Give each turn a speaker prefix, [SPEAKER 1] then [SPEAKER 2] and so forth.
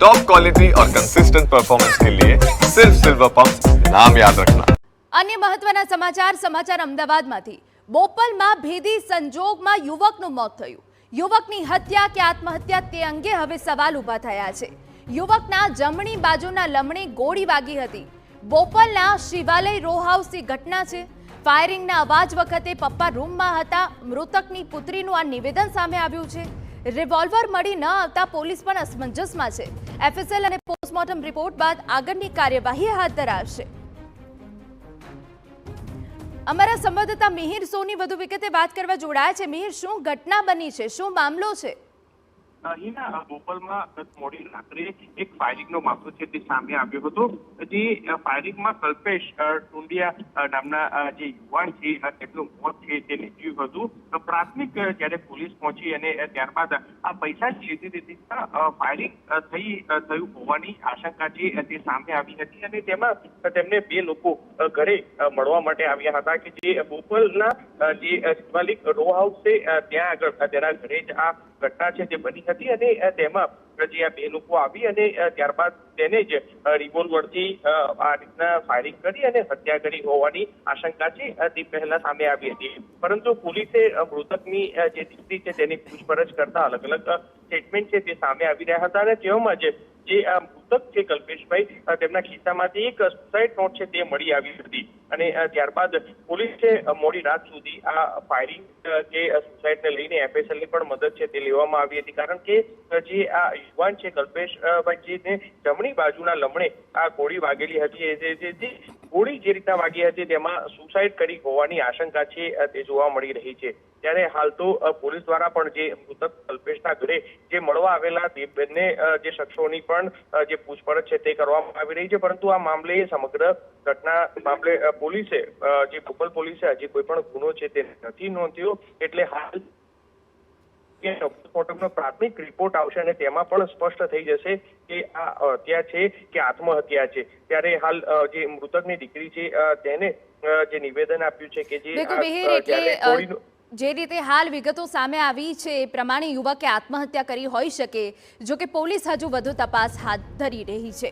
[SPEAKER 1] Top quality और consistent performance के लिए सिर्फ सिल्वर पंप नाम याद रखना।
[SPEAKER 2] अन्य महत्वना समाचार अमदावादमांथी બોપલમાં ભેદી સંજોગમાં યુવકનું મોત થયું। યુવકની હત્યા કે આત્મહત્યા તે અંગે હવે સવાલ ઊભા થયા છે। યુવકના જમણી બાજુના લમણે ગોળી વાગી હતી। બોપલના શિવાલય રો હાઉસની ઘટના છે। ફાયરિંગના અવાજ વખતે પપ્પા રૂમમાં હતા। મૃતકની પુત્રીનું આ નિવેદન સામે આવ્યું છે। રિવોલ્વર મળી ન આવતા પોલીસ પણ અસમંજસમાં છે। એફએસએલ અને પોસ્ટમોર્ટમ રિપોર્ટ બાદ આગળની કાર્યવાહી હાથ ધરાશે। અમારા સંવાદદાતા મિહિર સોની વધુ વિગતે વાત કરવા જોડાયા છે। મિહિર, શું ઘટના બની છે, શું મામલો છે?
[SPEAKER 3] અહીંના બોપલમાં ગત મોડી રાત્રે એક ફાયરિંગનો મામલો છે તે સામે આવ્યો હતો। જે ફાયરિંગમાં કલ્પેશ ટુંડિયા નામના જે યુવાન છે તેમનું મોત છે તે નીપજ્યું હતું। પ્રાથમિક જ્યારે પોલીસ પહોંચી અને ત્યારબાદ આ પૈસાની લીધી દીધી ફાયરિંગ થયું હોવાની આશંકા છે તે સામે આવી હતી અને તેમાં તેમને બે લોકો ઘરે મળવા માટે આવ્યા હતા કે જે બોપલના જે શિવાલિક રો હાઉસ છે ત્યાં આગળ તેના ઘરે જ આ ઘટના છે તે બની હતી અને તેમાં જે આ બે લોકો આવી અને ત્યારબાદ તેને જ રિવોલ્વરથી આ રીતના ફાયરિંગ કરી અને હત્યા કરી હોવાની આશંકા છે તે પહેલા સામે આવી હતી। પરંતુ પોલીસે મૃતકની જે દીકરી છે તેની પૂછપરછ કરતા અલગ અલગ સ્ટેટમેન્ટ છે તે સામે આવી રહ્યા હતા અને તેઓમાં જે મૃતક છે કલ્પેશભાઈ તેમના ખિસ્સામાંથી એક સુસાઇડ નોટ છે તે મળી આવી હતી અને ત્યારબાદ પોલીસે મોડી રાત સુધી આ ફાયરિંગ કે સુસાઇડને લઈને એફએસએલની પણ મદદ છે તે લેવામાં આવી હતી કારણ કે જે આ યુવાન છે કલ્પેશભાઈ જેને જમણી બાજુના લમણે આ ગોળી વાગેલી હતી જે ગોળી જે રીતના વાગી હતી તેમાં સુસાઇડ કરી હોવાની આશંકા છે તે જોવા મળી રહી છે। ત્યારે હાલ તો પોલીસ દ્વારા પણ જે મૃતક કલ્પેશના ઘરે જે મળવા આવેલા તે બંને જે શખ્સોની પણ જે પૂછપરછ છે તે કરવામાં આવી રહી છે પરંતુ આ મામલે સમગ્ર ઘટના મામલે પોલીસે જે બોપલ પોલીસે હજી કોઈ પણ ગુનો છે તે નથી નોંધ્યો એટલે હાલ પોસ્ટમોર્ટમનો પ્રાથમિક રિપોર્ટ આવશે અને તેમાં પણ સ્પષ્ટ થઈ જશે કે આ હત્યા છે કે આત્મહત્યા છે। ત્યારે હાલ જે મૃતકની દીકરી છે તેને જે નિવેદન આપ્યું છે કે
[SPEAKER 2] જે રીતે હાલ વિગતો સામે આવી છે એ પ્રમાણે યુવકે આત્મહત્યા કરી હોઈ શકે, જો કે પોલીસ હજુ વધુ તપાસ હાથ ધરી રહી છે।